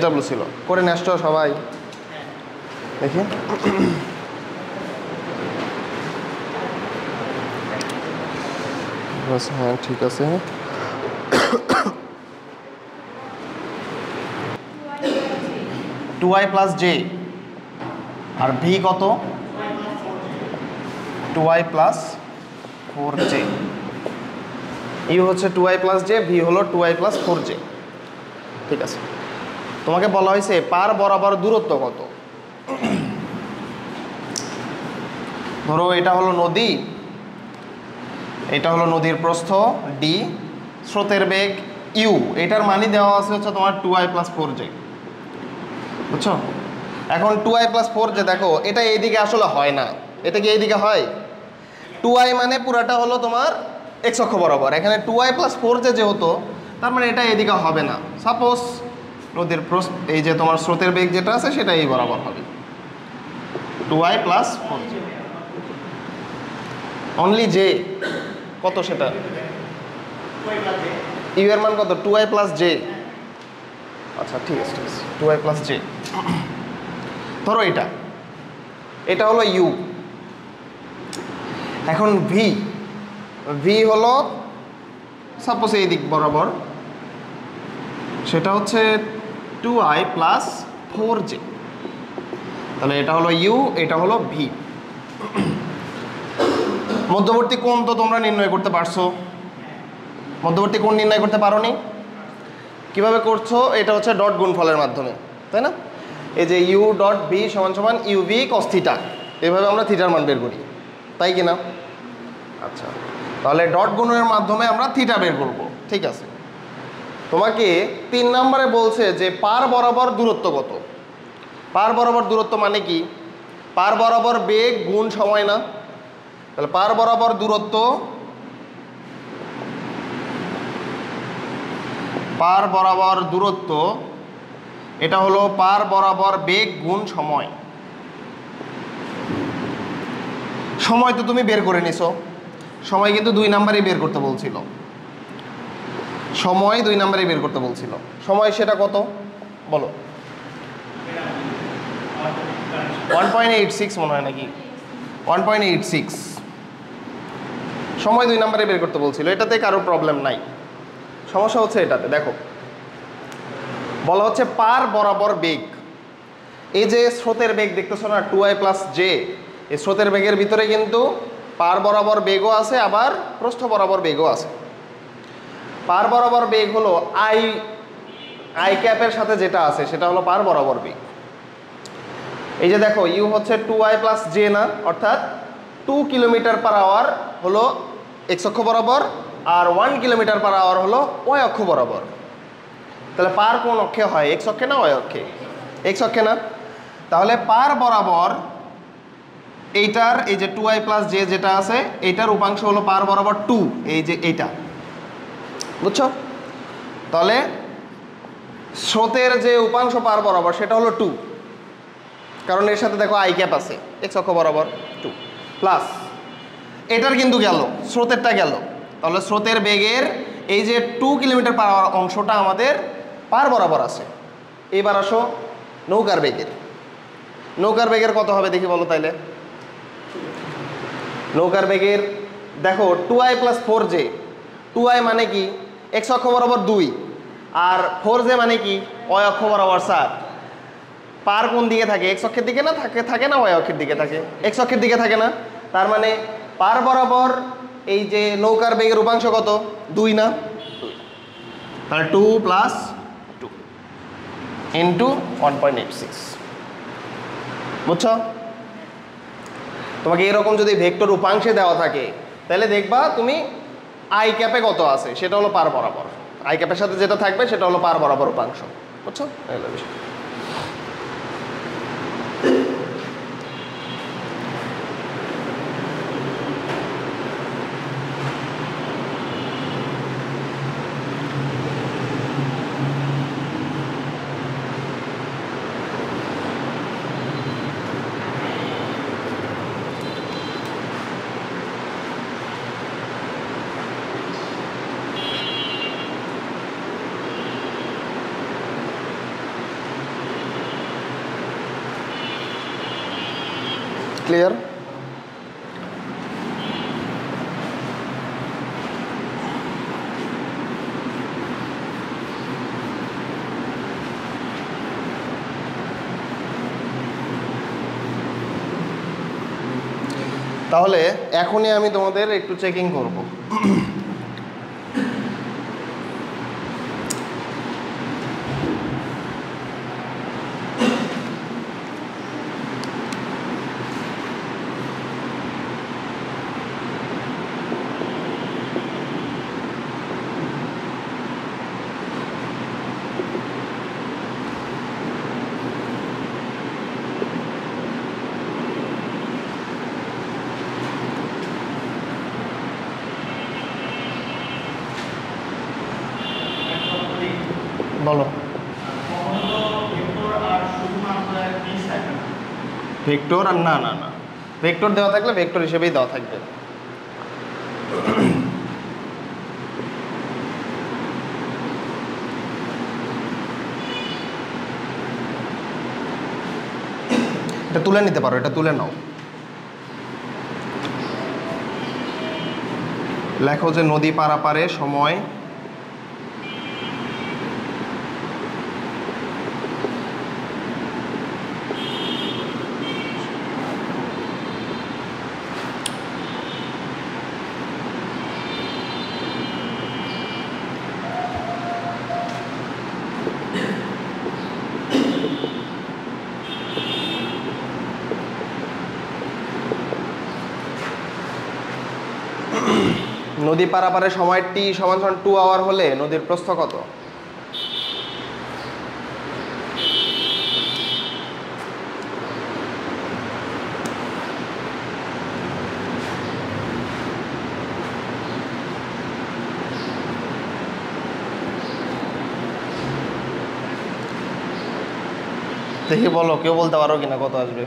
চালু ছিল করে নেষ্ট সবাই দেখি হ্যাঁ ঠিক আছে 2i প্লাস j আর v কত 2i প্লাস 4j ইউ হচ্ছে 2i প্লাস j v হলো 2i প্লাস 4j ঠিক আছে তোমাকে বলা হয়েছে পার বরাবর দূরত্ব কত ধরো এটা হলো নদী এটা হলো নদীর প্রস্থ d স্রোতের বেগ u এটার মানই দেওয়া আছে হচ্ছে তোমার 2i প্লাস 4j বুঝছো এখন 2i প্লাস 4j দেখো এটা এইদিকে আসলে হয় না এটা কি এইদিকে হয় 2i মানে পুরাটা হলো তোমার x অক্ষ বরাবর এখানে 2i প্লাস 4j যেহেতু তার মানে এটা এইদিকে হবে না সাপোজ নদীর প্রস্থ এই যে তোমার স্রোতের বেগ যেটা আছে সেটা এই বরাবর হবে 2i plus 4j only j কত সেটা ইউ এর মান কত 2i প্লাস j আচ্ছা ঠিক আছে 2i প্লাস j ধরো এটা হলো u এখন v হলো সাপোজ এই দিক বরাবর সেটা হচ্ছে 2i প্লাস 4j তাহলে এটা হলো u এটা হলো v মধ্যবর্তী কোণ তো তোমরা নির্ণয় করতে পারছো মধ্যবর্তী কোণ নির্ণয় করতে পারোনি কিভাবে করছো এটা হচ্ছে ডট গুণফলের মাধ্যমে তাই না এই যে u ডট v সমান সমান uv cos থিটা এইভাবে আমরা থিটার মান বের করি তাই কি না আচ্ছা তাহলে ডট গুণের মাধ্যমে আমরা থিটা বের করব ঠিক আছে তোমাকে 3 নম্বরে বলছে যে পার বরাবর দূরত্ব কত পার বরাবর দূরত্ব মানে কি পার বরাবর বেগ গুণ সময় না তাহলে পার বরাবর দূরত্ব এটা হলো পার বরাবর বেগ গুণ সময় সময় তো তুমি বের করে নিছো সময় কিন্তু 2 নম্বরেই বের করতে বলছিল সময় 2 নম্বরেই বের করতে বলছিল সময় সেটা কত বলো 1.86 মনে হয় নাকি 1.86 সময় 2 নম্বরে বের করতে বলছিল এটাতে কারো প্রবলেম নাই সমস্যা হচ্ছে এটাতে দেখো বলা হচ্ছে পার বরাবর বেগ এই যে স্রোতের বেগ দেখতেছো না 2i প্লাস j এই স্রোতের বেগের ভিতরে কিন্তু পার বরাবর বেগও আছে আবার প্রস্থ বরাবর বেগও আছে পার বরাবর বেগ হলো i ক্যাপের সাথে যেটা আছে সেটা হলো পার বরাবর বেগ এই যে দেখো u হচ্ছে 2i প্লাস j না অর্থাৎ 2 কিলোমিটার পার আওয়ার হলো x অক্ষ বরাবর আর 1 কিলোমিটার পার আওয়ার হলো y অক্ষ বরাবর তাহলে পার কোন অক্ষে হয় x অক্ষে না y অক্ষে x অক্ষে না তাহলে পার বরাবর এইটার এই যে 2i প্লাস j যেটা আছে এইটার উপাংশ হলো পার বরাবর 2 এই যে এইটা বুঝছো তাহলে স্রোতের যে উপাংশ পার বরাবর সেটা হলো 2 কারণ এর সাথে দেখো i ক্যাপ আছে x অক্ষ বরাবর 2 প্লাস এটার কিন্তু গেল স্রোতেরটা গেল তাহলে স্রোতের বেগের এই যে 2 কিলোমিটার পার আওয়ার অংশটা আমাদের পার বরাবর আছে এবার আসো নৌকার বেগের কত হবে দেখি বলো তাইলে নৌকার বেগের দেখো 2i প্লাস 4j 2i মানে কি x অক্ষ বরাবর 2 আর 4j মানে কি y অক্ষ বরাবর 7 পার কোন দিকে থাকে x অক্ষের দিকে না থাকে না y অক্ষের দিকে থাকে x অক্ষের দিকে থাকে না তার মানে পার বরাবর এই যে নৌকার বেগের উপাংশ কত 2 না তাহলে 2 প্লাস 2 ইন্টু 1.86 বুঝছো তোমাকে এরকম যদি ভেক্টর উপাংশে দেওয়া থাকে তাহলে দেখবা তুমি i ক্যাপে কত আছে সেটা হলো পার বরাবর i ক্যাপের সাথে যেটা থাকবে সেটা হলো পার বরাবর উপাংশ বুঝছো এই বিষয় ক্লিয়ার? তাহলে এখনই আমি তোমাদের একটু চেকিং করব। বলো। ভেক্টর আর না না না, ভেক্টর দেওয়া থাকলে ভেক্টর হিসেবেই দেওয়া থাকবে। এটা তুলে নিতে পারো, এটা তুলে নাও। লেখো যে নদী পারাপারে সময় নদী পারাপারের সময় টি সমান 2 আওয়ার হলে নদীর প্রস্থ কত? দেখি বলো, কেউ বলতে পারো কিনা কত আসবে?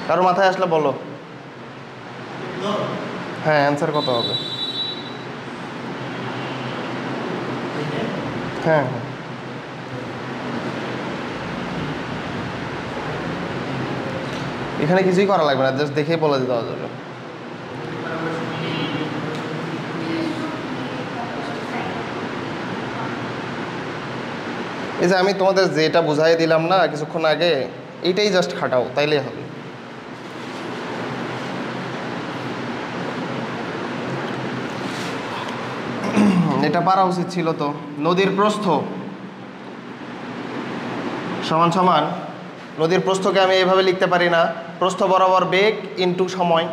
কারো মাথায় আসলে বলো। হ্যাঁ, অ্যান্সার কত হবে? হ্যাঁ হ্যাঁ, এখানে কিছুই করা লাগবে না, জাস্ট দেখেই বলে দিতে যাবে। এই যে আমি তোমাদের যেটা বুঝাই দিলাম না কিছুক্ষণ আগে, এইটাই জাস্ট খাটাও, তাইলেই হবে। এটা পারা উচিত ছিল তো। নদীর প্রস্থ সমান সমান, নদীর প্রস্থকে আমি এইভাবে লিখতে পারি না, প্রস্থ বরাবর বেগ ইনটু সময়।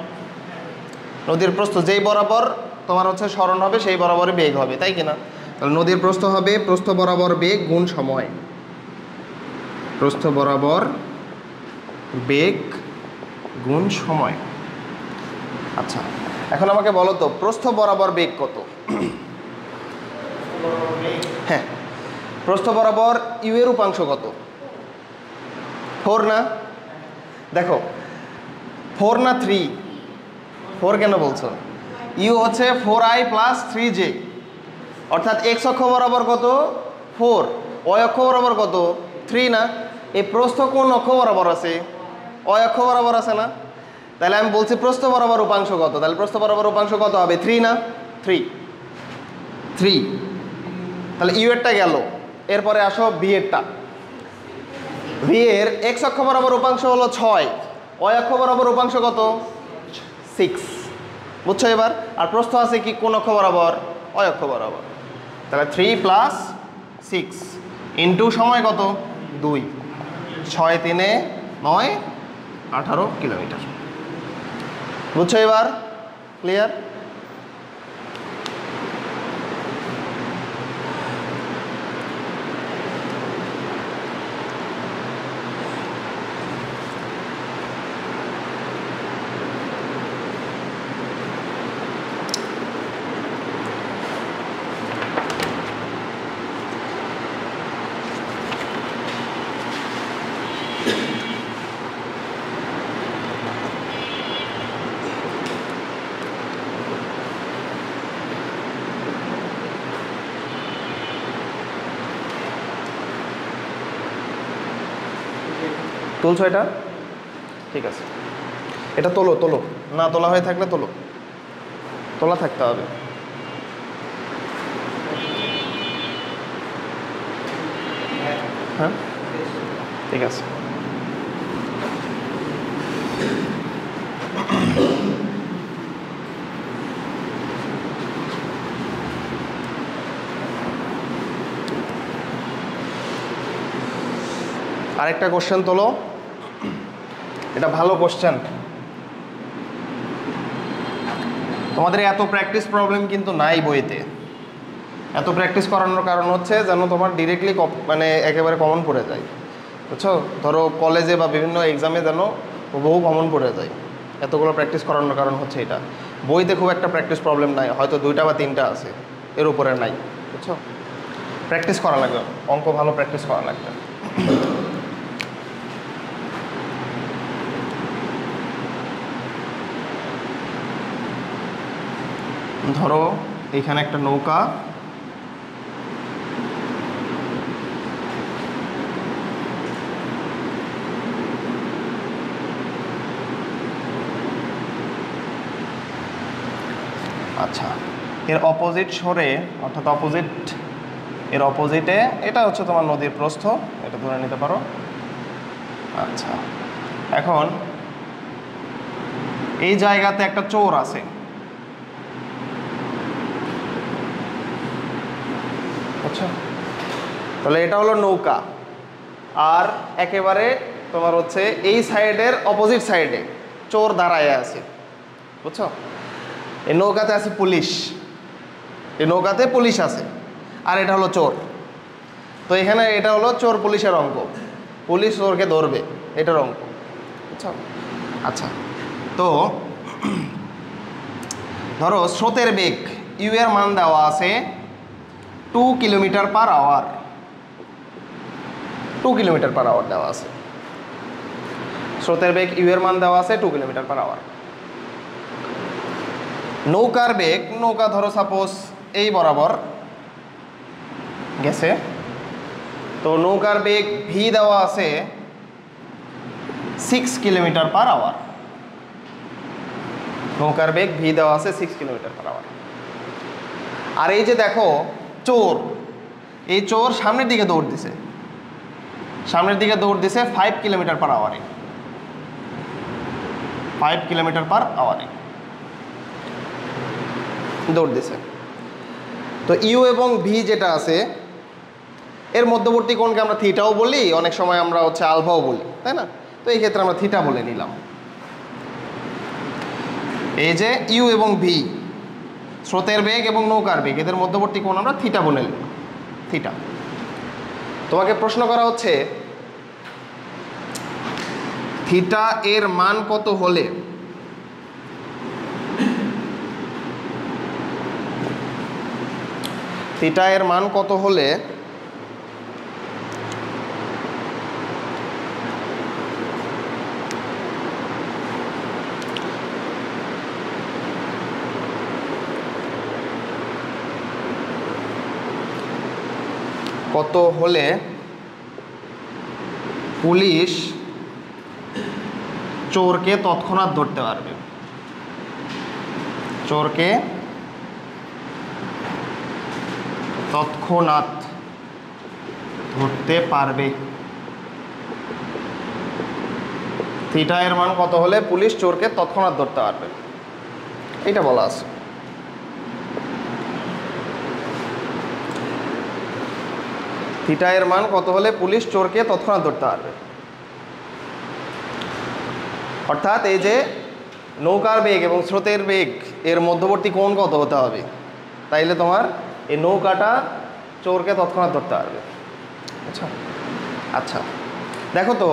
নদীর প্রস্থ যেই বরাবর তোমার হচ্ছে সরণ হবে সেই বরাবরই বেগ হবে, তাই কিনা? তাহলে নদীর প্রস্থ হবে প্রস্থ বরাবর বেগ গুণ সময়। প্রস্থ বরাবর বেগ গুণ সময়। আচ্ছা, এখন আমাকে বলো তো প্রস্থ বরাবর বেগ কত? হ্যাঁ, প্রস্থ বরাবর ইউ এর উপাংশ কত? 4 না? দেখো 4 না 3? 4 কেন বলছো? ইউ হচ্ছে 4i প্লাস 3j, অর্থাৎ এক্স অক্ষ বরাবর কত? 4, ওয়াই অক্ষ বরাবর কত? 3 না? এই প্রস্থ কোন অক্ষ বরাবর আছে? ওয়াই অক্ষ বরাবর আছে না? তাহলে আমি বলছি প্রস্থ বরাবর উপাংশ কত? তাহলে প্রস্থ বরাবর উপাংশ কত হবে? 3 না? 3। তাহলে ইউ এরটা গেল, এরপরে আসো ভি এরটা। ভি এর এক্স অক্ষ বরাবর উপাংশ হলো 6, ওয়াই অক্ষ বরাবর উপাংশ কত? 6। বুঝছো এবার? আর প্রস্থ আছে কি কোন অক্ষ বরাবর? ওয়াই অক্ষ বরাবর। তাহলে 3 প্লাস 6 ইন্টু সময় কত? 2। 6 3 9 18 কিলোমিটার। বুঝছো এবার? ক্লিয়ার? তুলছো এটা? ঠিক আছে, এটা তোলো তোলো, না তোলা হয়ে থাকলে তোলো, তোলা থাকতে হবে। হ্যাঁ ঠিক আছে। আরেকটা কোশ্চেন তোলো, এটা ভালো কোশ্চেন। তোমাদের এত প্র্যাকটিস প্রবলেম কিন্তু নাই বইতে। এত প্র্যাকটিস করানোর কারণ হচ্ছে যেন তোমার ডিরেক্টলি মানে একেবারে কমন পড়ে যায়, বুঝছো? ধরো কলেজে বা বিভিন্ন এক্সামে যেন বহু কমন পড়ে যায়, এতগুলো প্র্যাকটিস করানোর কারণ হচ্ছে এটা। বইতে খুব একটা প্র্যাকটিস প্রবলেম নাই, হয়তো 2টা বা 3টা আছে, এর উপরে নাই, বুঝছো? প্র্যাকটিস করা লাগবে, অঙ্ক ভালো প্র্যাকটিস করা লাগবে। ধরো এখানে একটা নৌকা, আচ্ছা এর অপোজিট সরে, অর্থাৎ এর অপোজিটে এটা হচ্ছে তোমার নদীর প্রস্থ, এটা ধরে নিতে পারো। আচ্ছা এখন এই জায়গাতে একটা চোর আছে, আচ্ছা তাহলে এটা হলো নৌকা, আর একেবারে তোমার হচ্ছে এই সাইডের অপোজিট সাইডে চোর দাঁড়ায় আছে, বুঝছো? এই নৌকাতে আছে পুলিশ, এই নৌকাতে পুলিশ আছে, আর এটা হলো চোর। তো এখানে এটা হলো চোর পুলিশের অঙ্ক, পুলিশ চোরকে ধরবে, এটার অঙ্ক, বুঝছো? আচ্ছা তো ধরো স্রোতের বেগ ইউ এর মান দেওয়া আছে 2 কিলোমিটার/আওয়ার, 2 কিলোমিটার/আওয়ার দেওয়া আছে। স্রোতের বেগ ইউ এর মান দেওয়া আছে 2 কিলোমিটার/আওয়ার। নৌকার বেগ, নৌকা ধরো সাপোজ এই বরাবর গেছে, তো নৌকার বেগ ভি দেওয়া আছে 6 কিলোমিটার/আওয়ার। নৌকার বেগ ভি দেওয়া আছে 6 কিলোমিটার/আওয়ার। আর এই যে দেখো চোর, এই চোর সামনের দিকে দৌড় দিছে, সামনের দিকে দৌড় দিছে 5 কিলোমিটার/আওয়ারে, 5 কিলোমিটার/আওয়ারে দৌড় দিছে। তো ইউ এবং ভি যেটা আছে এর মধ্যবর্তী কোণকে আমরা থিটাও বলি, অনেক সময় আমরা হচ্ছে আলফাও বলি, তাই না? তো এই ক্ষেত্রে আমরা থিটা বলে নিলাম। এই যে ইউ এবং ভি, স্রোতের বেগ এবং নৌকার বেগ, এদের মধ্যবর্তী কোণ আমরা থিটা বলে নিলাম, থিটা। তোমাকে প্রশ্ন করা হচ্ছে থিটা এর মান কত হলে থিটা এর মান কত হলে পুলিশ চোরকে তৎক্ষণাৎ ধরতে পারবে, চোরকে তৎক্ষণাৎ ধরতে পারবে। থিটা এর মান কত হলে পুলিশ চোরকে তৎক্ষণাৎ ধরতে পারবে, এটা বলা আছে। থিটা এর মান কত হলে পুলিশ চোরকে তৎক্ষণাৎ ধরতে পারবে, অর্থাৎ এই যে নৌকার বেগ এবং স্রোতের বেগ এর মধ্যবর্তী কোণ কত হতে হবে, তাইলে তোমার এই নৌকাটা চোরকে তৎক্ষণাৎ ধরতে পারবে। আচ্ছা আচ্ছা দেখো তো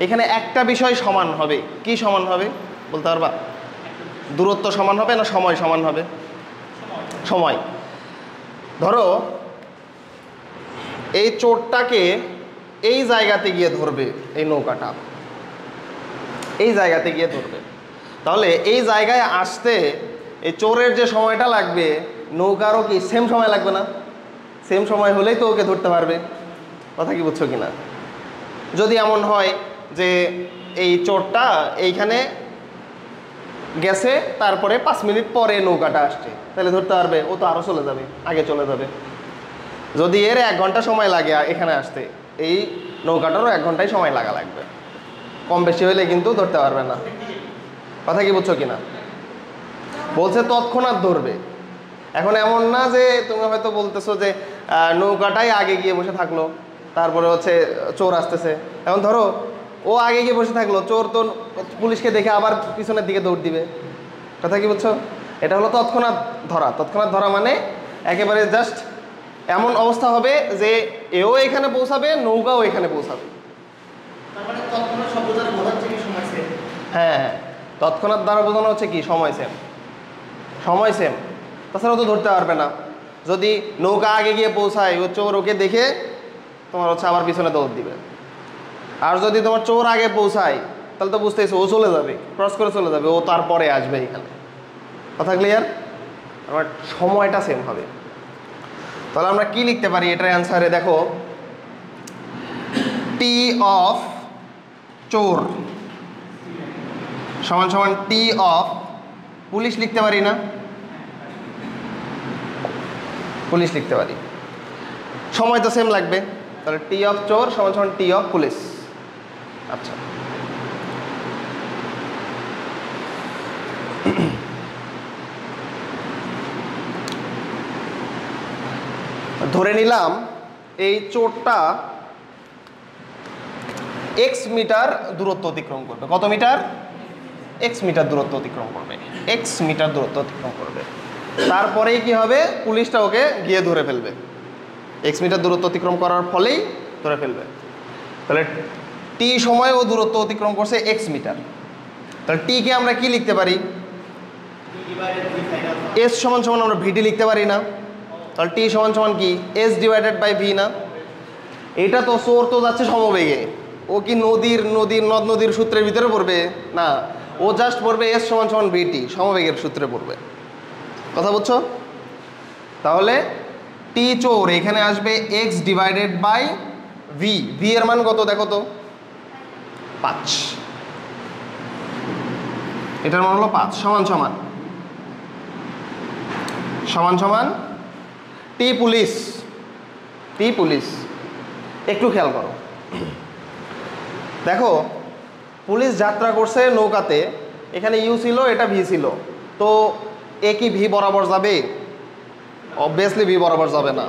এখানে একটা বিষয় সমান হবে, কি সমান হবে বলতে পারবা? দূরত্ব সমান হবে না সময় সমান হবে? সময়। ধরো এই চোরটাকে এই জায়গাতে গিয়ে ধরবে, এই নৌকাটা এই জায়গাতে গিয়ে ধরবে, তাহলে এই জায়গায় আসতে এই চোরের যে সময়টা লাগবে নৌকারও কি সেম সময় লাগবে না? সেম সময় হলেই তো ওকে ধরতে পারবে, কথা কি বুঝছো কিনা? যদি এমন হয় যে এই চোরটা এইখানে গেছে, তারপরে 5 মিনিট পরে নৌকাটা আসছে, তাহলে ধরতে পারবে ও তো আরও চলে যাবে, আগে চলে যাবে। যদি এর 1 ঘন্টা সময় লাগে এখানে আসতে, এই নৌকাটারও 1 ঘন্টাই সময় লাগবে, কম বেশি হইলে কিন্তু ধরতে পারবে না। কথা কি বুঝছো কিনা? বলছে তৎক্ষণাৎ ধরবে। এখন এমন না যে তুমি হয়তো বলতেছো যে নৌকাটাই আগে গিয়ে বসে থাকলো, তারপরে হচ্ছে চোর আসতেছে। এখন ধরো ও আগে গিয়ে বসে থাকলো, চোর তো পুলিশকে দেখে আবার পিছনের দিকে দৌড় দিবে। কথা কি বুঝছো? এটা হলো তৎক্ষণাৎ ধরা। তৎক্ষণাৎ ধরা মানে একেবারে জাস্ট এমন অবস্থা হবে যে এও এখানে পৌঁছাবে, নৌকাও এখানে পৌঁছাবে। হ্যাঁ, তৎক্ষণাৎ দ্বারা বোঝানো হচ্ছে কি সময় সেম, সময় সেম। তাছাড়াও তো ধরতে পারবে না। যদি নৌকা আগে গিয়ে পৌঁছায়, ও চোর ওকে দেখে তোমার হচ্ছে আবার পিছনে দৌড় দিবে। আর যদি তোমার চোর আগে পৌঁছায়, তাহলে তো বুঝতেছো ও চলে যাবে, ক্রস করে চলে যাবে, ও তারপরে আসবে এখানে। কথা ক্লিয়ার? আমার সময়টা সেম হবে। তাহলে আমরা কি লিখতে পারি এটার অ্যান্সারে? দেখো, টি অফ চোর সমান সমান টি অফ পুলিশ লিখতে পারি না? পুলিশ লিখতে পারি, সময় তো সেম লাগবে। তাহলে টি অফ চোর সমান সমান টি অফ পুলিশ। আচ্ছা, ধরে নিলাম এই চোরটা এক্স মিটার দূরত্ব অতিক্রম করবে। কত মিটার? এক্স মিটার দূরত্ব অতিক্রম করবে, এক্স মিটার দূরত্ব অতিক্রম করবে। তারপরেই কি হবে? পুলিশটা ওকে গিয়ে ধরে ফেলবে, এক্স মিটার দূরত্ব অতিক্রম করার ফলেই ধরে ফেলবে। তাহলে টি সময় ও দূরত্ব অতিক্রম করছে এক্স মিটার। তাহলে টিকে আমরা কি লিখতে পারি? এস সমান সমান আমরা ভিটি লিখতে পারি না? তাহলে টি সমান সমান কি? এস ডিভাইডেড বাই ভি না? এটা তো চোর তো যাচ্ছে সমবেগে, ও কি নদ নদীর সূত্রের ভিতরে পড়বে? না, ও জাস্ট পড়বে এস সমান সমান ভিটি, সমবেগের সূত্রে পড়বে। কথা বুঝছো? তাহলে টি চোর এখানে আসবে X divided by V. V এর মান কত দেখো তো? 5। এটার মান হলো 5 সমান সমান সমান সমান টি পুলিশ। টি পুলিশ একটু খেয়াল করো, দেখো পুলিশ যাত্রা করছে নৌকাতে, এখানে ইউ ছিল, এটা ভি ছিল, তো এ কি ভি বরাবর যাবে? অবভিয়াসলি ভি বরাবর যাবে না,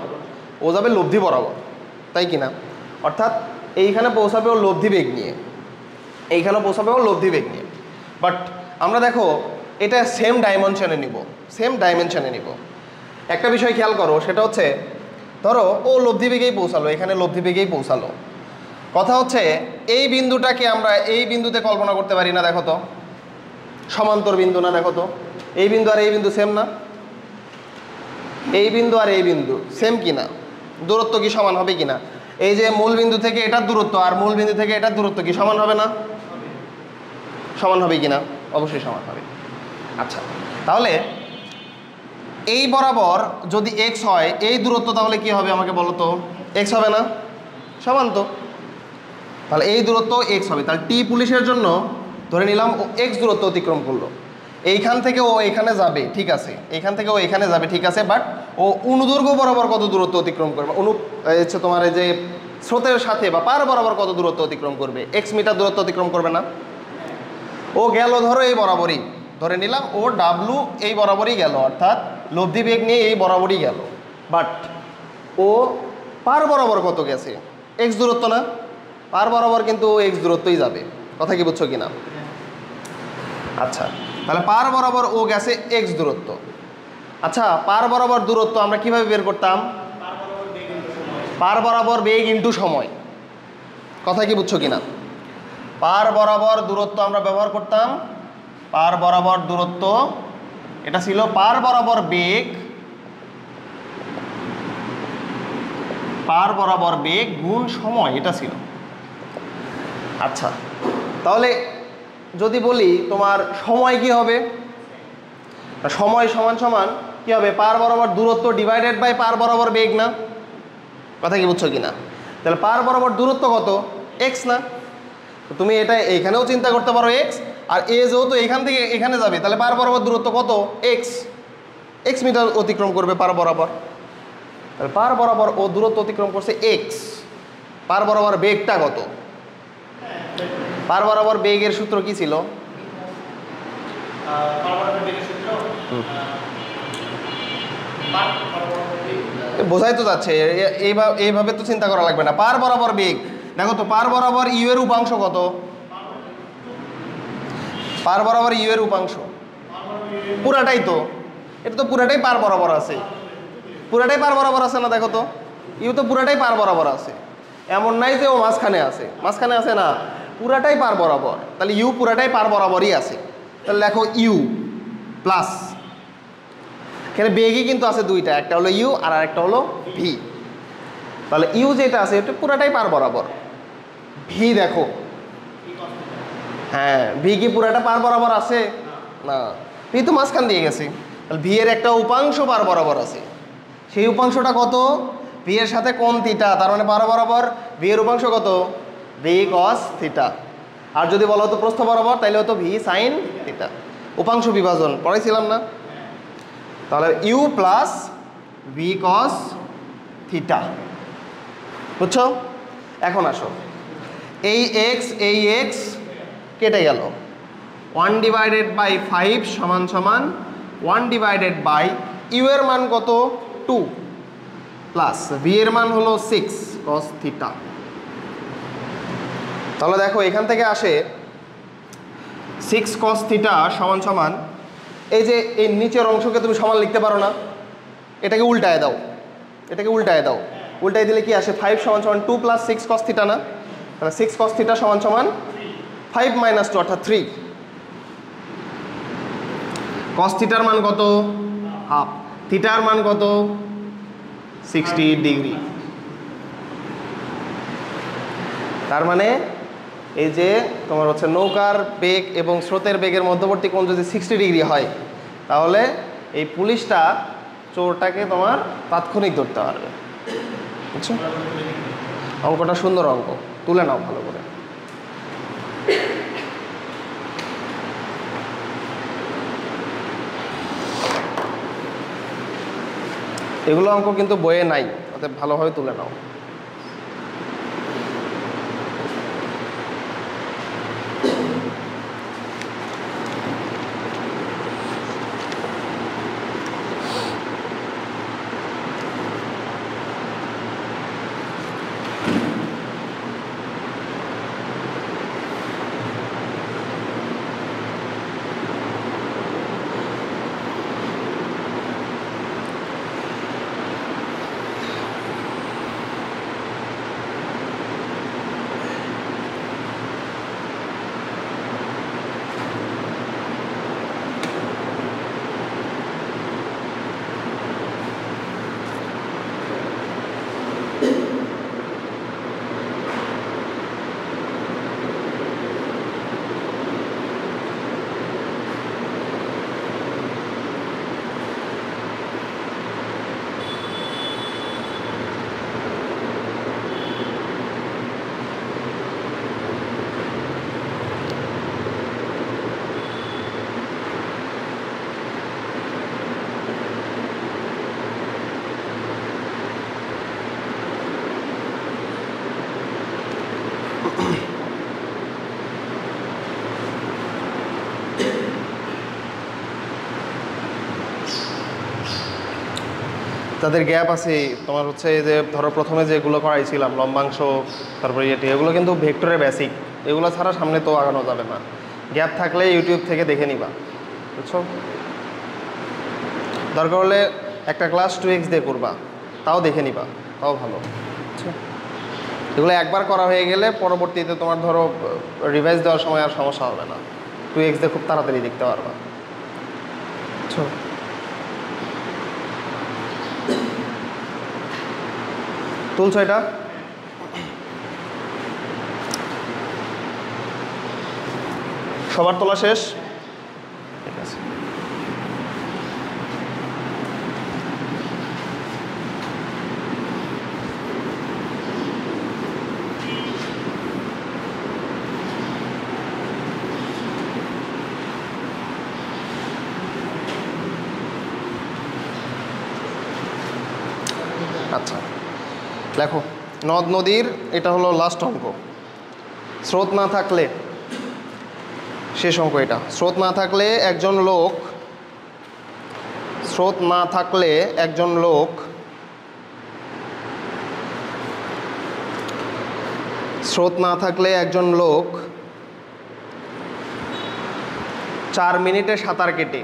ও যাবে লব্ধি বরাবর, তাই কি না? অর্থাৎ এইখানে পৌঁছাবে ও লব্ধি বেগ নিয়ে, এইখানে পৌঁছাবে ও লব্ধি বেগ নিয়ে। বাট আমরা দেখো এটা সেম ডাইমেনশনে নিব, সেম ডাইমেনশনে নিব। একটা বিষয় খেয়াল করো, সেটা হচ্ছে ধরো ও লব্ধি বেগেই পৌঁছালো, এখানে লব্ধি বেগেই পৌঁছালো। কথা হচ্ছে এই বিন্দুটাকে আমরা এই বিন্দুতে কল্পনা করতে পারি না? দেখো তো সমান্তর বিন্দু না? দেখো তো এই বিন্দু আর এই বিন্দু সেম না? এই বিন্দু আর এই বিন্দু সেম কি না? দূরত্ব কি সমান হবে কি না? এই যে মূল বিন্দু থেকে এটার দূরত্ব আর মূল বিন্দু থেকে এটার দূরত্ব কি সমান হবে না? সমান হবে কি না? অবশ্যই সমান হবে। আচ্ছা, তাহলে এই বরাবর যদি এক্স হয়, এই দূরত্ব তাহলে কি হবে আমাকে বলো তো? এক্স হবে না? সমান তো, তাহলে এই দূরত্ব এক্স হবে। তাহলে টি পুলিশের জন্য ধরে নিলাম ও এক্স দূরত্ব অতিক্রম করলো, এইখান থেকে ও এখানে যাবে, ঠিক আছে, এইখান থেকে ও এখানে যাবে, ঠিক আছে, বাট ও অনুদৈর্ঘ্য বরাবর কত দূরত্ব অতিক্রম করবে? হচ্ছে তোমার এই যে স্রোতের সাথে বা পার বরাবর কত দূরত্ব অতিক্রম করবে? এক্স মিটার দূরত্ব অতিক্রম করবে না? ও গেল ধরো এই বরাবরই, ধরে নিলাম ও ডাব্লু এই বরাবরই গেল, অর্থাৎ লব্ধি বেগ নিয়ে এই বরাবরই গেল, বাট ও পার বরাবর কত গেছে? এক্স দূরত্ব না? পার বরাবর কিন্তু ও এক্স দূরত্বই যাবে। কথা কি বুঝছো কিনা? আচ্ছা, তাহলে পার বরাবর ও গেছে এক্স দূরত্ব। আচ্ছা, পার বরাবর দূরত্ব আমরা কিভাবে বের করতাম? পার বরাবর বেগ ইন্টু সময়। কথা কি বুঝছো কিনা? পার বরাবর দূরত্ব আমরা ব্যবহার করতাম, পার বরাবর দূরত্ব এটা ছিল পার বরাবর বেগ, পার বরাবর বেগ গুণ সময়, এটা ছিল। আচ্ছা, তাহলে যদি বলি তোমার সময় কি হবে? সময় সমান সমান কি হবে? পার বরাবর দূরত্ব ডিভাইডেড বাই পার বরাবর বেগ না? কথা কি বুঝছো কিনা? তাহলে পার বরাবর দূরত্ব কত? এক্স না? তুমি এটা এইখানেও চিন্তা করতে পারো এক্স, আর এ যেহেতু এখান থেকে এখানে যাবে, তাহলে পার বরাবর দূরত্ব কত? এক্স, এক্স মিটার অতিক্রম করবে পার বরাবর। তাহলে পার বরাবর ও দূরত্ব অতিক্রম করছে এক্স। পার বরাবর বেগটা কত? পার বরাবর বেগের সূত্র কি ছিল? বোঝাই তো যাচ্ছে, এইভাবে তো চিন্তা করা লাগবে না। পার বরাবর বেগ দেখো তো, পার বরাবর ইউ এর উপাংশ কত? পার বরাবর ইউ এর উপাংশ পুরাটাই তো, এটা তো পুরাটাই পার বরাবর আছে, পুরাটাই পার বরাবর আছে না? দেখো তো ইউ তো পুরাটাই পার বরাবর আছে, এমন নাই যে ও মাঝখানে আছে, মাঝখানে আছে না, পুরাটাই পার বরাবর। তাহলে ইউ পুরাটাই পার বরাবরই আছে। তাহলে দেখো ইউ প্লাস, এখানে বেগই কিন্তু আছে দুইটা, একটা হলো ইউ আর আরেকটা হলো ভি। তাহলে ইউ যেটা আছে এটা পুরাটাই পার বরাবর। ভি দেখো, হ্যাঁ ভি কি পুরাটা পার বরাবর আছে? না, ভি তো মাঝখান দিয়ে গেছে। তাহলে ভি এর একটা উপাংশ পার বরাবর আছে, সেই উপাংশটা কত? ভি এর সাথে কোণ থিটা, তার মানে পার বরাবর ভি এর উপাংশ কত? V cos theta. আর যদি বলা হতো প্রস্থ বরাবর তাহলে হতো ভি সাইন থিটা। উপাংশ বিভাজন পড়াইছিলাম না? তাহলে U plus V cos theta, বুঝছো? এখন আসো, এই এক্স কেটে গেল, 1/5 সমান সমান 1/, ইউ এর মান কত? 2 প্লাস ভি এর মান হলো 6 cos থিটা। তাহলে দেখো এখান থেকে আসে 6 cos থিটা সমান সমান, এই যে এই নিচের অংশকে তুমি সমান লিখতে পারো না? এটাকে উল্টায় দাও, এটাকে উল্টায় দাও, উল্টায় দিলে কি আসে? 5 সমান সমান 2 প্লাস 6 cos থিটা না? তাহলে 6 cos থিটা সমান সমান 5 মাইনাস 2 অর্থাৎ 3। cos থিটার মান কত? হাফ। থিটার মান কত? 60 ডিগ্রি। তার মানে এই যে তোমার হচ্ছে নৌকার বেগ এবং স্রোতের বেগের মধ্যবর্তী কোণ যদি 60 ডিগ্রি হয়, তাহলে এই পুলিশটা চোরটাকে তোমার তাৎক্ষণিক ধরতে পারবে, বুঝছো? অঙ্কটা সুন্দর অঙ্ক, তুলে নাও ভালো করে। এগুলো অঙ্ক কিন্তু বইয়ে নাই, অতএব ভালোভাবে তুলে নাও। তাদের গ্যাপ আছে তোমার হচ্ছে যে ধরো প্রথমে যেগুলো করাইছিলাম লম্বাংশ, তারপরে এটি, এগুলো কিন্তু ভেক্টরের বেসিক, এগুলো ছাড়া সামনে তো আগানো যাবে না। গ্যাপ থাকলে ইউটিউব থেকে দেখে নিবা, বুঝছো? দরকার হলে একটা ক্লাস 2x দিয়ে করবা, তাও দেখে নিবা, তাও ভালো, বুঝছো? এগুলো একবার করা হয়ে গেলে পরবর্তীতে তোমার ধরো রিভাইজ দেওয়ার সময় আর সমস্যা হবে না, 2x দিয়ে খুব তাড়াতাড়ি দেখতে পারবা, বুঝছো? তুলছো এটা? সবার তোলা শেষ? ঠিক আছে। আচ্ছা দেখো, নদ নদীর এটা হলো লাস্ট অঙ্ক। স্রোত না থাকলে, শেষ অঙ্ক এটা, স্রোত না থাকলে একজন লোক, স্রোত না থাকলে একজন লোক স্রোত না থাকলে একজন লোক 4 মিনিটে সাঁতার কেটে,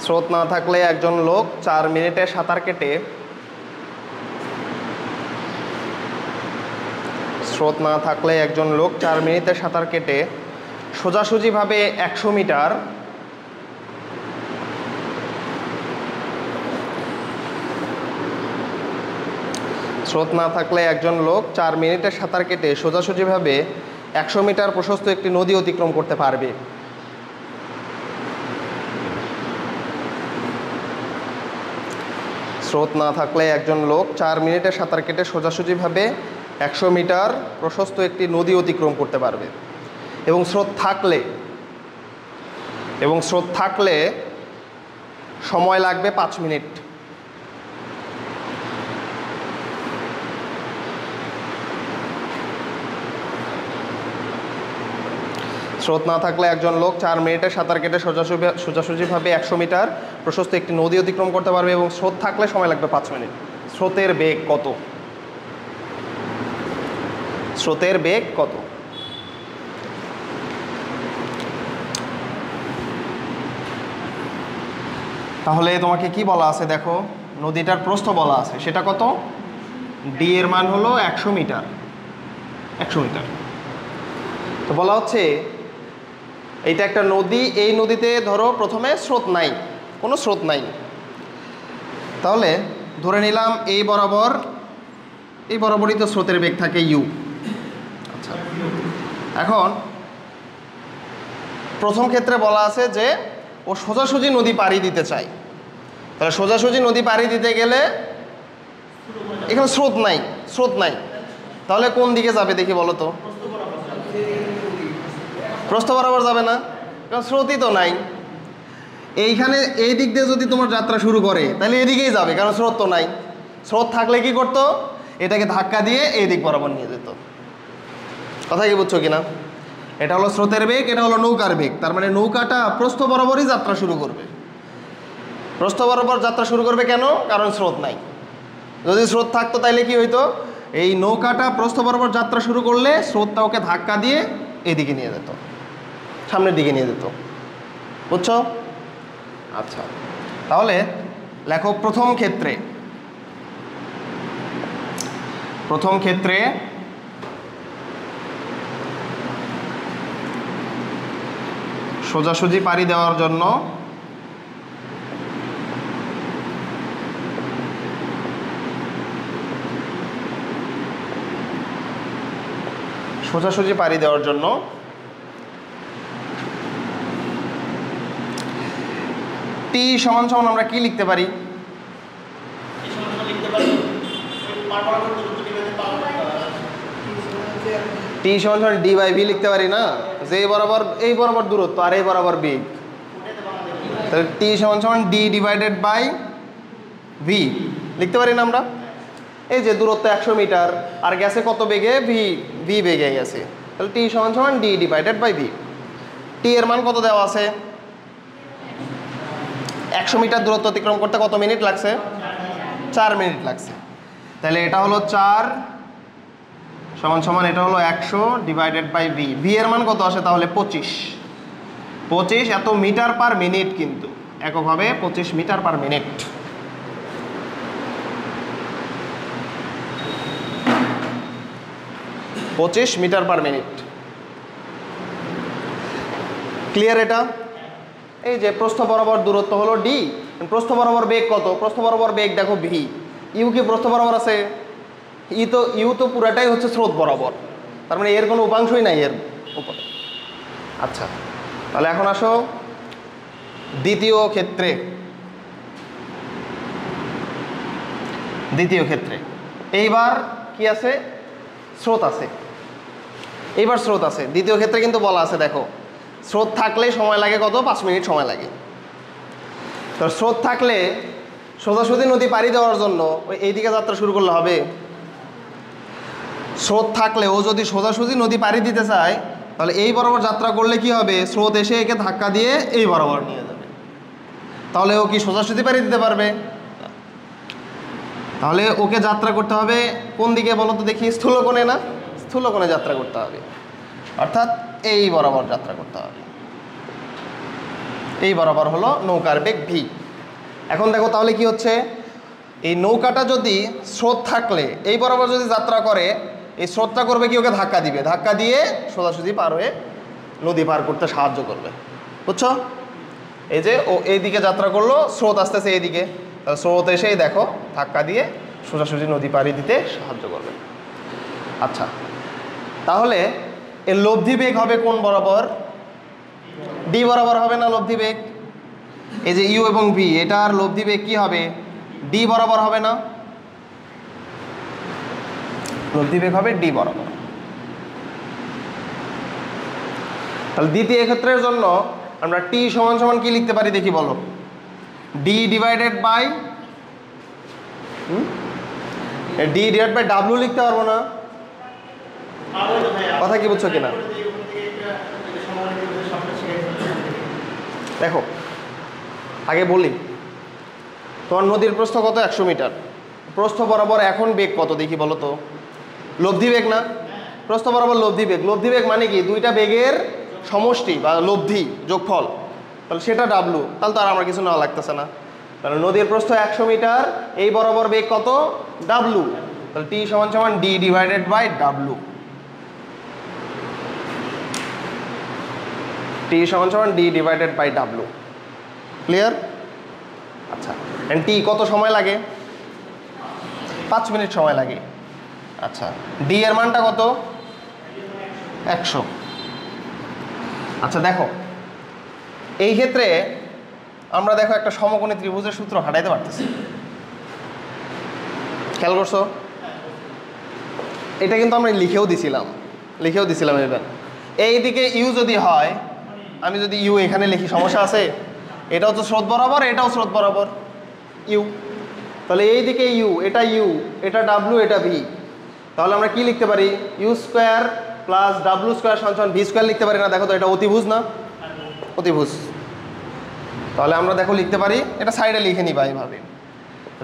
স্রোত না থাকলে একজন লোক 4 মিনিটে সাঁতার কেটে, স্রোত না থাকলে একজন লোক 4 মিনিটে সাঁতার কেটে সোজাসুজিভাবে 100 মিটার স্রোত না থাকলে একজন লোক 4 মিনিটে সাঁতার কেটে সোজাসুজিভাবে 100 মিটার প্রশস্ত একটি নদী অতিক্রম করতে পারবে। স্রোত না থাকলে একজন লোক 4 মিনিটে সাঁতার কেটে সোজাসুজিভাবে 100 মিটার প্রশস্ত একটি নদী অতিক্রম করতে পারবে। এবং স্রোত থাকলে সময় লাগবে 5 মিনিট। স্রোত না থাকলে একজন লোক 4 মিনিটে সাঁতার কেটে সোজাসুজিভাবে 100 মিটার প্রশস্ত একটি নদী অতিক্রম করতে পারবে এবং স্রোত থাকলে সময় লাগবে 5 মিনিট। স্রোতের বেগ কত? স্রোতের বেগ কত? তাহলে তোমাকে কি বলা আছে দেখো, নদীটার প্রস্থ বলা আছে, সেটা কত? ডি এর মান হলো 100 মিটার। 100 মিটার। তো বলা হচ্ছে এইটা একটা নদী, এই নদীতে ধরো প্রথমে স্রোত নাই, কোনো স্রোত নাই। তাহলে ধরে নিলাম এই বরাবরই তো স্রোতের বেগ থাকে ইউ। আচ্ছা, এখন প্রথম ক্ষেত্রে বলা আছে যে ও সোজাসুজি নদী পাড়ি দিতে চায়। তাহলে সোজাসুজি নদী পাড়ি দিতে গেলে এখানে স্রোত নাই, তাহলে কোন দিকে যাবে দেখি বলো তো? প্রস্থ বরাবর যাবে না, কারণ স্রোতই তো নাই। এইখানে এই দিক দিয়ে যদি তোমার যাত্রা শুরু করে তাহলে এদিকেই যাবে, কারণ স্রোত তো নাই। স্রোত থাকলে কি করতো? এটাকে ধাক্কা দিয়ে এই দিক বরাবর নিয়ে যেত। কথা কি বুঝছো কিনা? এটা হলো স্রোতের বেগ, এটা হলো নৌকার বেগ। তার মানে নৌকাটা প্রস্থ বরাবরই যাত্রা শুরু করবে। প্রস্থ বরাবর যাত্রা শুরু করবে কেন? কারণ স্রোত নাই। যদি স্রোত থাকতো তাইলে কি হইতো? এই নৌকাটা প্রস্থ বরাবর যাত্রা শুরু করলে স্রোতটা ওকে ধাক্কা দিয়ে এদিকে নিয়ে যেত, সামনের দিকে নিয়ে যেত। বুঝছো? আচ্ছা, তাহলে লেখো প্রথম ক্ষেত্রে সোজাসুজি পাড়ি দেওয়ার জন্য টি সমান আমরা কি লিখতে পারি? টি সমান ডি বাই ভি লিখতে পারি না? যে এই বরাবর দূরত্ব আর এই বরাবর বেগ, তাহলে টি সমান ডি ডিভাইডেড বাই ভি লিখতে পারি না আমরা? এই যে দূরত্ব 100 মিটার আর গেছে কত বেগে? ভি বেগে গেছে, তাহলে টি সমান ডি ডিভাইডেড বাই ভি। টি এর মান কত দেওয়া আছে? 100 মিটার দূরত্ব অতিক্রম করতে কত মিনিট লাগছে? 4 মিনিট লাগছে। তাহলে এটা হলো 4 সমান এটা হলো 100 ডিভাইডেড বাই ভি। ভি এর মান কত আসে তাহলে? 25 এত মিটার পার মিনিট, কিন্তু একক হবে 25 মিটার পার মিনিট। ক্লিয়ার এটা? এই যে প্রস্থ বরাবর দূরত্ব হলো ডি, প্রস্থ বরাবর বেগ কত? প্রস্থ বরাবর বেগ দেখো ভি। ইউ কি প্রস্থ বরাবর আছে? ইউ তো পুরাটাই হচ্ছে স্রোত বরাবর, তার মানে এর কোনো উপাংশই নাই এর উপরে। আচ্ছা, তাহলে এখন আসো দ্বিতীয় ক্ষেত্রে। এইবার কি আছে? স্রোত আছে। দ্বিতীয় ক্ষেত্রে কিন্তু বলা আছে দেখো, স্রোত থাকলে সময় লাগে কত? 5 মিনিট সময় লাগে। তো স্রোত থাকলে সোজাসুজি নদী পাড়ি দেওয়ার জন্য ওই এইদিকে যাত্রা শুরু করলে হবে? স্রোত থাকলে ও যদি সোজাসুজি নদী পাড়ি দিতে চায় তাহলে এই বরাবর যাত্রা করলে কি হবে, স্রোত এসে একে ধাক্কা দিয়ে এই বরাবর নিয়ে যাবে। তাহলে ও কি সোজাসুজি পাড়ি দিতে পারবে? তাহলে ওকে যাত্রা করতে হবে কোন দিকে বলো তো দেখি? স্থূলকোণে না? স্থূলকোণে যাত্রা করতে হবে, অর্থাৎ এই বরাবর যাত্রা করতে হবে। এই বরাবর হলো নৌকার বেগ ভি। এখন দেখো তাহলে কি হচ্ছে, এই নৌকাটা যদি স্রোত থাকলে এই বরাবর যদি যাত্রা করে, এই স্রোতটা করবে কি, ওকে ধাক্কা দিবে, ধাক্কা দিয়ে সোজাসুজি পার হয়ে নদী পার করতে সাহায্য করবে। বুঝছো? এই যে ও এইদিকে যাত্রা করলো, স্রোত আসতেছে এইদিকে, তাহলে স্রোত এসেই দেখো ধাক্কা দিয়ে সোজাসুজি নদী পাড়ি দিতে সাহায্য করবে। আচ্ছা, তাহলে এর লব্ধি বেগ হবে কোন বরাবর? ডি বরাবর হবে না লব্ধি বেগ? এই যে ইউ এবং ভি, এটার লব্ধি বেগ কি হবে? ডি বরাবর হবে না? লব্ধি বেগ হবে ডি বরাবর। তাহলে দ্বিতীয় ক্ষেত্রের জন্য আমরা টি সমান সমান কি লিখতে পারি দেখি বলো? ডি ডিভাইডেড বাই ডাব্লিউ লিখতে পারবো না? কথা কি বুঝছো কিনা? দেখো আগে বলি, তোমার নদীর প্রস্থ কত? 100 মিটার। প্রস্থ বরাবর এখন বেগ কত দেখি বলো তো? লব্ধি বেগ না? প্রস্থ বরাবর লব্ধি বেগ। লব্ধি বেগ মানে কি? দুইটা বেগের সমষ্টি বা লব্ধি যোগফল, তাহলে সেটা ডাব্লু। তাহলে তো আর আমার কিছু নেওয়া লাগতেছে না। তাহলে নদীর প্রস্থ 100 মিটার, এই বরাবর বেগ কত? ডাব্লু। তাহলে টি সমান সমান D divided by W. T সমান সমান D divided by W. Clear? আচ্ছা, এন্ড টি কত সময় লাগে? 5 মিনিট সময় লাগে। আচ্ছা, ডি এর মানটা কত? 100। আচ্ছা দেখো, এই ক্ষেত্রে আমরা দেখো একটা সমকোণী ত্রিভুজের সূত্র খাটাইতে পারতেছি। খেয়াল করছো? এটা কিন্তু আমরা লিখেও দিছিলাম এবার। এইদিকে ইউ যদি হয়, আমি যদি ইউ এখানে লিখি, সমস্যা আছে? এটাও তো স্রোত বরাবর, এটাও স্রোত বরাবর ইউ। তাহলে এইদিকে ইউ, এটা ডাব্লু, এটা ভি। তাহলে আমরা কি লিখতে পারি? U square plus W square সমান ভি স্কোয়ার লিখতে পারি না? দেখো তো এটা অতিভুজ না? অতিভুজ। তাহলে আমরা দেখো লিখতে পারি, এটা সাইডে লিখে নিবা এইভাবে,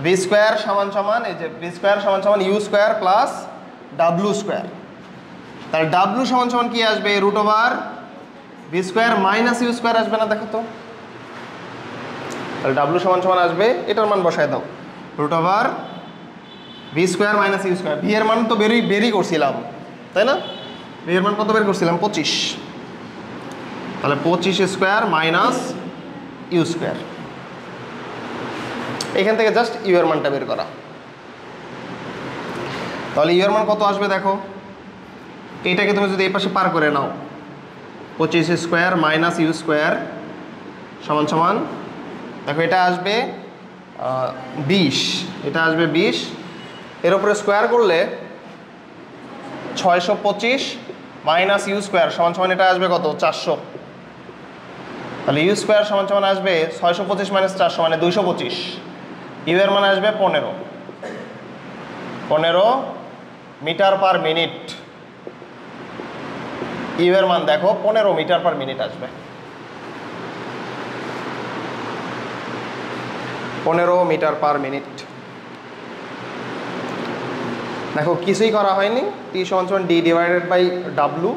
ভি স্কোয়ার সমান সমান, এই যে ভি স্কোয়ার সমান সমান U square plus W square. তাহলে ডাব্লু সমান সমান কি আসবে? Root over V square minus U square আসবে না? দেখো তো, তাহলে ডাব্লু সমান সমান আসবে, এটার মান বসায় দাও, root over V square minus U square. V এর মান তো বেরি করছিলাম, তাই না? ভি এর মান কত বের করছিলাম? 25। তাহলে 25 স্কোয়ার মাইনাস ইউ স্কোয়ার। এখান থেকে জাস্ট ইউ এর মানটা বের করা। তাহলে ইউ এর মান কত আসবে দেখো, এইটাকে তুমি যদি এই পাশে পার করে নাও, 25 স্কোয়ার মাইনাস ইউ স্কোয়ার সমান সমান, দেখো এটা আসবে 20, এটা আসবে 20, এর উপরে স্কোয়ার করলে 625 মাইনাস ইউ স্কোয়ার সমান সমান এটা আসবে কত? 400। তাহলে ইউ স্কোয়ার সমান সমান আসবে 625 মাইনাস 400 মানে 225। ইউ এর মান আসবে 15 মিটার পার মিনিট। ইউ এর মান দেখো 15 মিটার পার মিনিট আসবে। 15 মিটার পার মিনিট। দেখো কিছুই করা হয়নি, টি সমান সমান ডি ডিভাইডেড বাই ডাব্লু।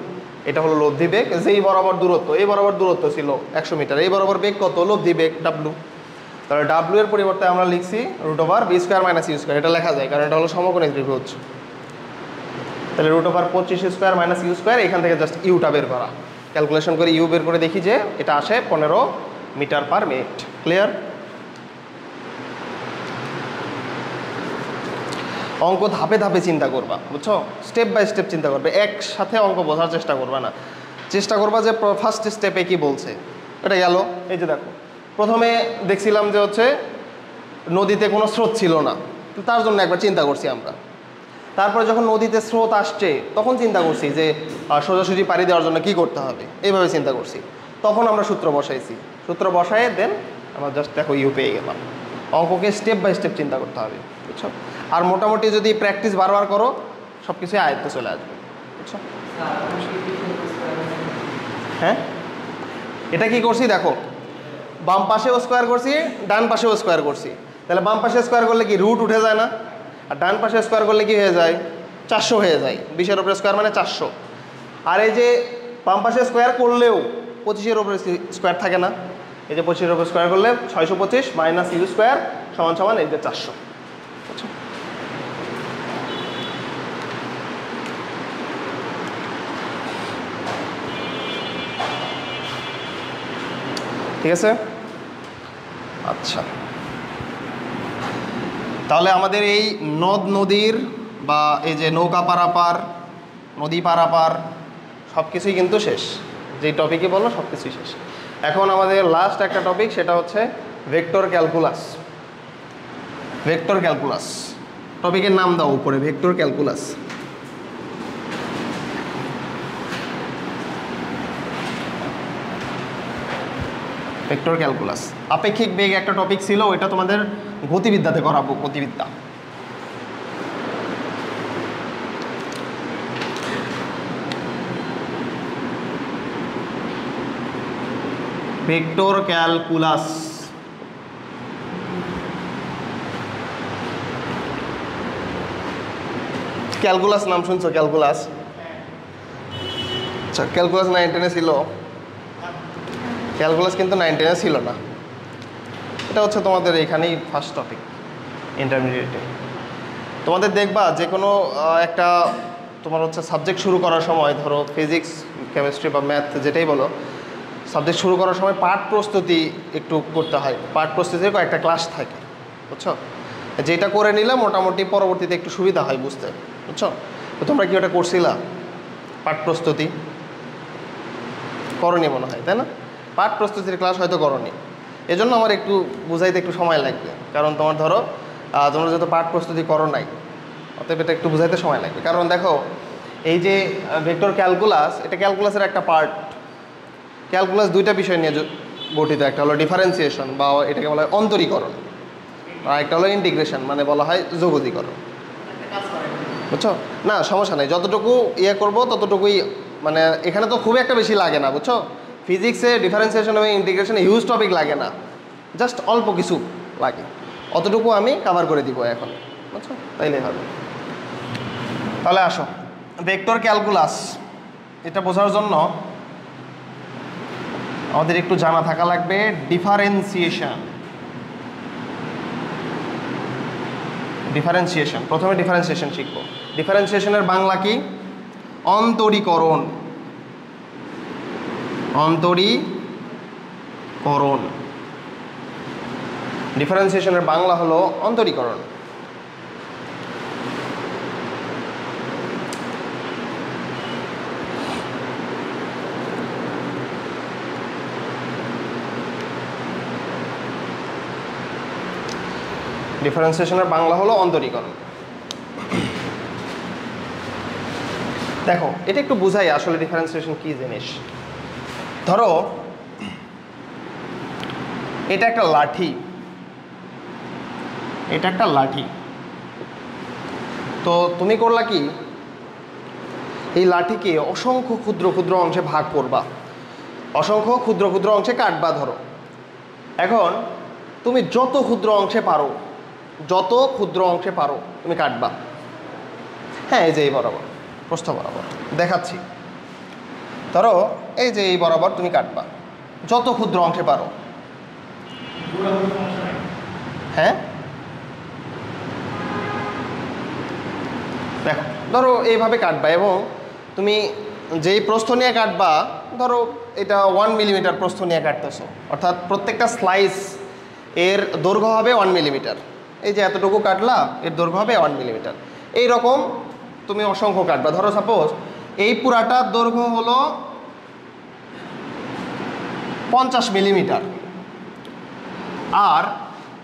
এটা হলো লব্ধি বেগ, যে এই বরাবর দূরত্ব, এই বরাবর দূরত্ব ছিল 100 মিটার, এই বরাবর বেগ কত? লব্ধি বেগ ডাব্লু। তাহলে ডাব্লু এর পরিবর্তে আমরা লিখছি root over V square minus U square. এটা লেখা যায় কারণ এটা হলো সমকোণী ত্রিভুজ। তাহলে root over 25 square minus U square, এখান থেকে জাস্ট ইউটা বের করা, ক্যালকুলেশন করে ইউ বের করে দেখি যে এটা আসে 15 মিটার পার মিনিট। ক্লিয়ার? অঙ্ক ধাপে ধাপে চিন্তা করবা, বুঝছো? স্টেপ বাই স্টেপ চিন্তা করবে, একসাথে অঙ্ক বোঝার চেষ্টা করবা না। চেষ্টা করবা যে ফার্স্ট স্টেপে কি বলছে। এটা গেল, এই যে দেখো প্রথমে দেখছিলাম যে হচ্ছে নদীতে কোনো স্রোত ছিল না, তার জন্য একবার চিন্তা করছি আমরা। তারপরে যখন নদীতে স্রোত আসছে তখন চিন্তা করছি যে সোজাসুজি পাড়ি দেওয়ার জন্য কি করতে হবে, এইভাবে চিন্তা করছি। তখন আমরা সূত্র বসাইছি, সূত্র বসায় দেন আমরা জাস্ট দেখো ইউ পেয়ে গেলাম। অঙ্ককে স্টেপ বাই স্টেপ চিন্তা করতে হবে, বুঝছো? আর মোটামুটি যদি প্র্যাকটিস বারবার করো সব কিছুই আয়ত্তে চলে আসবে, বুঝছো? হ্যাঁ, এটা কি করছি দেখো, বাম পাশেও স্কোয়ার করছি, ডান পাশেও স্কোয়ার করছি। তাহলে বাম পাশে স্কোয়ার করলে কি রুট উঠে যায় না? আর ডান পাশে স্কোয়ার করলে কি হয়ে যায়? 400 হয়ে যায়। 20-এর উপরে স্কোয়ার মানে 400। আর এই যে বাম পাশে স্কোয়ার করলেও 25-এর উপরে স্কোয়ার থাকে না? এই যে 25-এর উপরে স্কোয়ার করলে 625 মাইনাস ইউ স্কোয়ার সমান সমান এই যে 400, বুঝছো? ঠিক আছে, আচ্ছা। তাহলে আমাদের এই নদ নদীর বা এই যে নৌকা পারাপার, নদী পারাপার সব কিছুই কিন্তু শেষ। যেই টপিকে বললো সব কিছুই শেষ। এখন আমাদের লাস্ট একটা টপিক, সেটা হচ্ছে ভেক্টর ক্যালকুলাস। ভেক্টর ক্যালকুলাস টপিকের নাম দাও উপরে, ভেক্টর ক্যালকুলাস। Vector calculus. আপেক্ষিক বেগ একটা টপিক ছিল, ওইটা তোমাদের গতিবিদ্যাতে করাবো, গতিবিদ্যা। Vector calculus. ক্যালকুলাস নাম শুনছো? ক্যালকুলাস, আচ্ছা। ক্যালকুলাস 9-10-এ ছিল? ক্যালকুলাস কিন্তু 9-10-এ ছিল না। এটা হচ্ছে তোমাদের এখানেই ফার্স্ট টপিক ইন্টারমিডিয়েটে। তোমাদের দেখবা যে কোনো একটা তোমার হচ্ছে সাবজেক্ট শুরু করার সময়, ধরো ফিজিক্স, কেমিস্ট্রি বা ম্যাথ যেটাই বলো, সাবজেক্ট শুরু করার সময় পাঠ প্রস্তুতি একটু করতে হয়। পাঠ প্রস্তুতির কয়েকটা ক্লাস থাকে, বুঝছো? যেটা করে নিলে মোটামুটি পরবর্তীতে একটু সুবিধা হয় বুঝতে, বুঝছো? তো তোমরা কি ওটা করছিলা? পাঠ প্রস্তুতি করনি মনে হয়, তাই না? পাঠ প্রস্তুতির ক্লাস হয়তো করনি, এজন্য আমার একটু বুঝাইতে একটু সময় লাগবে। কারণ তোমার ধরো তোমরা যত পাঠ প্রস্তুতি করো নাই, অতএব এটা একটু বুঝাইতে সময় লাগবে। কারণ দেখো এই যে ভেক্টর ক্যালকুলাস, এটা ক্যালকুলাসের একটা পার্ট। ক্যালকুলাস দুইটা বিষয় নিয়ে গঠিত, একটা হলো ডিফারেন্সিয়েশন বা এটাকে বলা হয় অন্তরীকরণ, আর একটা হলো ইন্টিগ্রেশন মানে বলা হয় যোগজীকরণ, বুঝছো? না সমস্যা নেই, যতটুকু ইয়ে করবো ততটুকুই, মানে এখানে তো খুব একটা বেশি লাগে না, বুঝছো? ফিজিক্সে ডিফারেন্সিয়েশন এবং ইন্টিগ্রেশনে হিউজ টপিক লাগে না, জাস্ট অল্প কিছু লাগে, অতটুকু আমি কভার করে দিব এখন, বুঝছো? তাইলে হবে। তাহলে আসো, ভেক্টর ক্যালকুলাস এটা বোঝার জন্য আমাদের একটু জানা থাকা লাগবে ডিফারেন্সিয়েশন। ডিফারেন্সিয়েশন, প্রথমে ডিফারেন্সিয়েশন শিখবো। ডিফারেন্সিয়েশনের বাংলা কি? অন্তরীকরণ। অন্তরীকরণ, ডিফারেন্সিয়েশনের বাংলা হলো অন্তরীকরণ। ডিফারেন্সিয়েশনের বাংলা হলো অন্তরীকরণ। দেখো এটা একটু বুঝাই আসলে ডিফারেন্সিয়েশন কি জিনিস। ধরো এটা একটা লাঠি, এটা একটা লাঠি, তো তুমি করলা কি, এই লাঠিকে অসংখ্য ক্ষুদ্র ক্ষুদ্র অংশে ভাগ করবা, অসংখ্য ক্ষুদ্র ক্ষুদ্র অংশে কাটবা। ধরো এখন তুমি যত ক্ষুদ্র অংশে পারো, যত ক্ষুদ্র অংশে পারো তুমি কাটবা। হ্যাঁ, এই যে এই বরাবর, প্রস্থ বরাবর দেখাচ্ছি। ধরো এই যে এই বরাবর তুমি কাটবা যত ক্ষুদ্র অংশে পারো। হ্যাঁ দেখো, ধরো এইভাবে কাটবা এবং তুমি যেই প্রস্থ নিয়ে কাটবা, ধরো এটা 1 মিলিমিটার প্রস্থ নিয়ে কাটতেছো, অর্থাৎ প্রত্যেকটা স্লাইস এর দৈর্ঘ্য হবে 1 মিলিমিটার। এই যে এতটুকু কাটলা, এর দৈর্ঘ্য হবে 1 মিলিমিটার। এইরকম তুমি অসংখ্য কাটবা। ধরো সাপোজ এই পুরাটার দৈর্ঘ্য হলো 50 মিলিমিটার, আর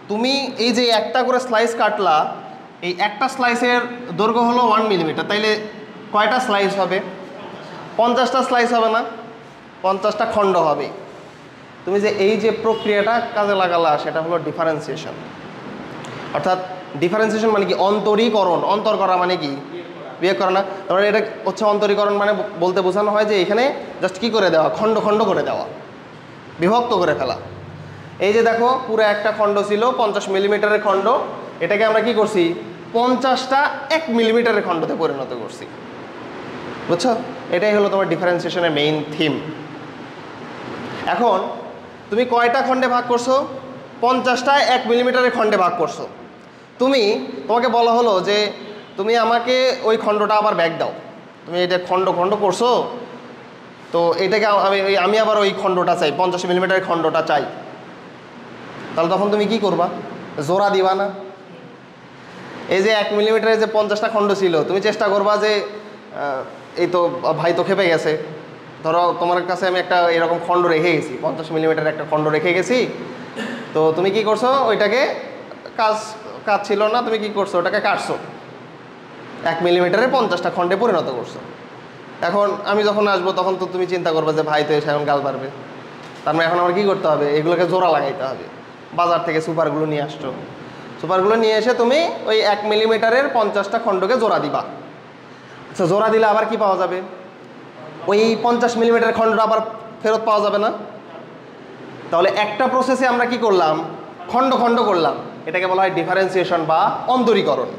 তুমি এই যে একটা করে স্লাইস কাটলা, এই একটা স্লাইসের দৈর্ঘ্য হলো 1 মিলিমিটার, তাইলে কয়টা স্লাইস হবে? 50টা স্লাইস হবে না? 50টা খণ্ড হবে। তুমি যে এই যে প্রক্রিয়াটা কাজে লাগালা, সেটা হলো ডিফারেন্সিয়েশন। অর্থাৎ ডিফারেন্সিয়েশন মানে কি অন্তরীকরণ, অন্তর করা মানে কি বিয়োগ করা না। তারপরে এটা হচ্ছে অন্তরীকরণ মানে বলতে বোঝানো হয় যে এখানে জাস্ট কি করে দেওয়া, খণ্ড খণ্ড করে দেওয়া, বিভক্ত করে ফেলা। এই যে দেখো পুরো একটা খণ্ড ছিল 50 মিলিমিটারের খণ্ড, এটাকে আমরা কি করছি 50টা 1 মিলিমিটারের খণ্ডতে পরিণত করছি, বুঝছো? এটাই হলো তোমার ডিফারেন্সিয়েশনের মেইন থিম। এখন তুমি কয়টা খণ্ডে ভাগ করছো? 50টায় 1 মিলিমিটারের খণ্ডে ভাগ করছো। তোমাকে বলা হলো যে তুমি আমাকে ওই খণ্ডটা আবার ব্যাক দাও, তুমি এটা খণ্ড খণ্ড করছো, তো এটাকে আমি আবার ওই খণ্ডটা চাই, 50 মিলিমিটারের খণ্ডটা চাই। তাহলে তখন তুমি কি করবা? জোড়া দিবা না? এই যে 1 মিলিমিটারের যে 50টা খণ্ড ছিল, তুমি চেষ্টা করবা যে এই তো ভাই তো খেপে গেছে, ধরো তোমার কাছে আমি একটা এরকম খণ্ড রেখে গেছি, 50 মিলিমিটার একটা খণ্ড রেখে গেছি, তো তুমি কি করছো? ওইটাকে কাজ ছিল না, তুমি কি করছো? ওটাকে কাটছো, 1 মিলিমিটারের 50টা খণ্ডে পরিণত করছো। এখন আমি যখন আসবো তখন তো তুমি চিন্তা করবে যে ভাই তো এসে এখন গাল পারবে, তার মানে এখন আমার কী করতে হবে? এগুলোকে জোড়া লাগাইতে হবে। বাজার থেকে সুপারগুলো নিয়ে আসছো, সুপারগুলো নিয়ে এসে তুমি ওই 1 মিলিমিটারের 50টা খণ্ডকে জোড়া দিবা। আচ্ছা, জোড়া দিলে আবার কি পাওয়া যাবে? ওই 50 মিলিমিটার খণ্ডটা আবার ফেরত পাওয়া যাবে না? তাহলে একটা প্রসেসে আমরা কি করলাম? খণ্ড খণ্ড করলাম, এটাকে বলা হয় ডিফারেন্সিয়েশন বা অন্তরীকরণ।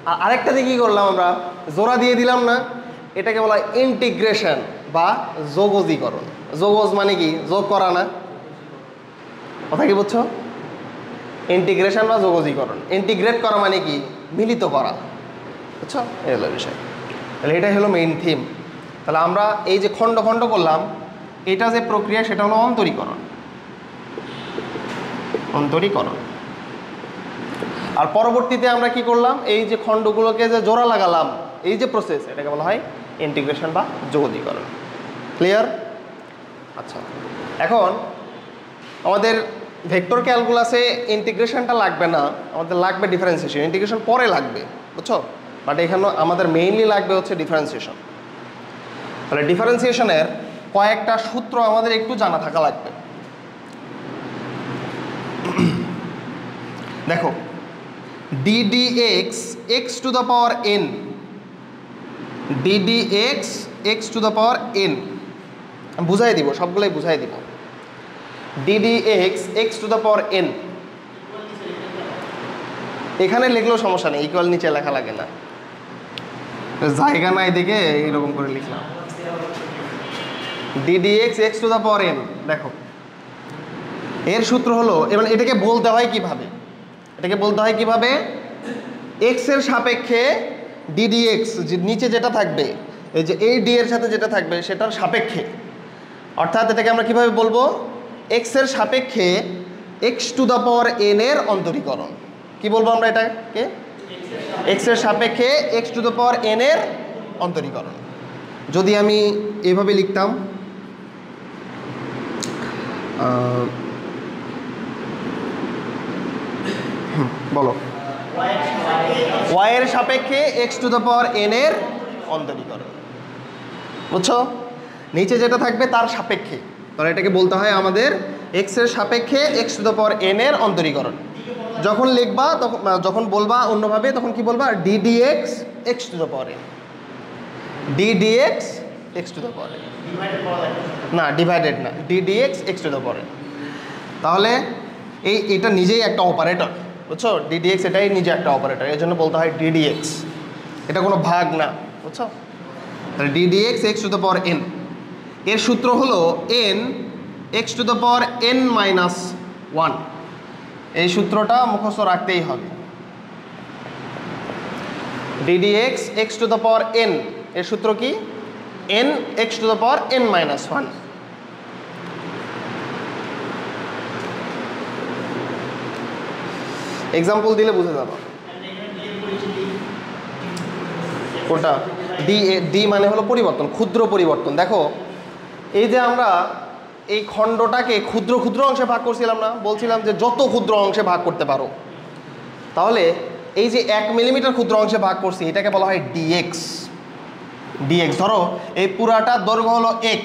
আর আরেকটাতে কী করলাম আমরা? জোড়া দিয়ে দিলাম না, এটাকে বলা হয় ইন্টিগ্রেশন বা যোগজীকরণ। যোগজ মানে কি? যোগ করা না? কথা কি বুঝছো? ইন্টিগ্রেশন বা যোগজীকরণ। ইন্টিগ্রেট করা মানে কি? মিলিত করা, বুঝছো? এই হলো বিষয়। তাহলে এটাই হলো মেইন থিম। তাহলে আমরা এই যে খণ্ড খণ্ড করলাম, এটা যে প্রক্রিয়া সেটা হলো অন্তরীকরণ। অন্তরীকরণ। আর পরবর্তীতে আমরা কি করলাম? এই যে খণ্ডগুলোকে যে জোড়া লাগালাম, এই যে প্রসেস, এটাকে বলা হয় ইন্টিগ্রেশন বা যোগজীকরণ। ক্লিয়ার? আচ্ছা, এখন আমাদের ভেক্টর ক্যালকুলাসে ইন্টিগ্রেশনটা লাগবে না, আমাদের লাগবে ডিফারেন্সিয়েশন। ইন্টিগ্রেশন পরে লাগবে, বুঝছো? বাট এখানে আমাদের মেইনলি লাগবে হচ্ছে ডিফারেন্সিয়েশন। তাহলে ডিফারেন্সিয়েশনের কয়েকটা সূত্র আমাদের একটু জানা থাকা লাগবে। দেখো, ddx x to the power n, ddx x to the power n, বুঝাই দিব, সবগুলোই বুঝাই দিব। ddx x to the power n, এখানে লিখলেও সমস্যা নেই, ইকুয়াল নিচে লেখা লাগে না, জায়গা নাই দিকে এরকম করে লিখলাম। ddx x to the power n, দেখো এর সূত্র হলো, এবার এটাকে বলতে হয় কিভাবে? এটাকে বলতে হয় কিভাবে? x এর সাপেক্ষে ddx, যে নিচে যেটা থাকবে, এই যে এই ডি এর সাথে যেটা থাকবে সেটার সাপেক্ষে, অর্থাৎ এটাকে আমরা কিভাবে বলবো? x এর সাপেক্ষে x to the power n এর অন্তরীকরণ। কি বলবো আমরা এটাকে? x এর সাপেক্ষে x to the power n এর অন্তরীকরণ। যদি আমি এভাবে লিখতাম, বলো, y এর সাপেক্ষে x to the power n এর অন্তরীকরণ, বুঝছো? নিচে যেটা থাকবে তার সাপেক্ষে, তাহলে এটাকে বলতে হয় আমাদের x এর সাপেক্ষে x to the power n এর অন্তরীকরণ। যখন লিখবা তখন, যখন বলবা অন্যভাবে, তখন কি বলবা? ddx x to the power n, ddx x to the power n, না ডিভাইডেড না, ddx x to the power n। তাহলে এটা নিজেই একটা অপারেটর, বুঝছো? ddx এটাই নিজে একটা অপারেটর, এর জন্য বলতে হয় ddx, এটা কোনো ভাগ না, বুঝছো? তাহলে ddx x to the power n, এর সূত্র হলো n x to the power n minus 1। এই সূত্রটা মুখস্থ রাখতেই হবে। ddx x to the power n, এর সূত্র কি? n x to the power n minus 1। Example দিলে বুঝে যাবো। কোনটা? ডি মানে হলো পরিবর্তন, ক্ষুদ্র পরিবর্তন। দেখো, এই যে আমরা এই খণ্ডটাকে ক্ষুদ্র ক্ষুদ্র অংশে ভাগ করছিলাম না, বলছিলাম যে যত ক্ষুদ্র অংশে ভাগ করতে পারো। তাহলে এই যে 1 মিলিমিটার ক্ষুদ্র অংশে ভাগ করছি, এটাকে বলা হয় dx। ধরো এই পুরাটা দৈর্ঘ্য হলো x,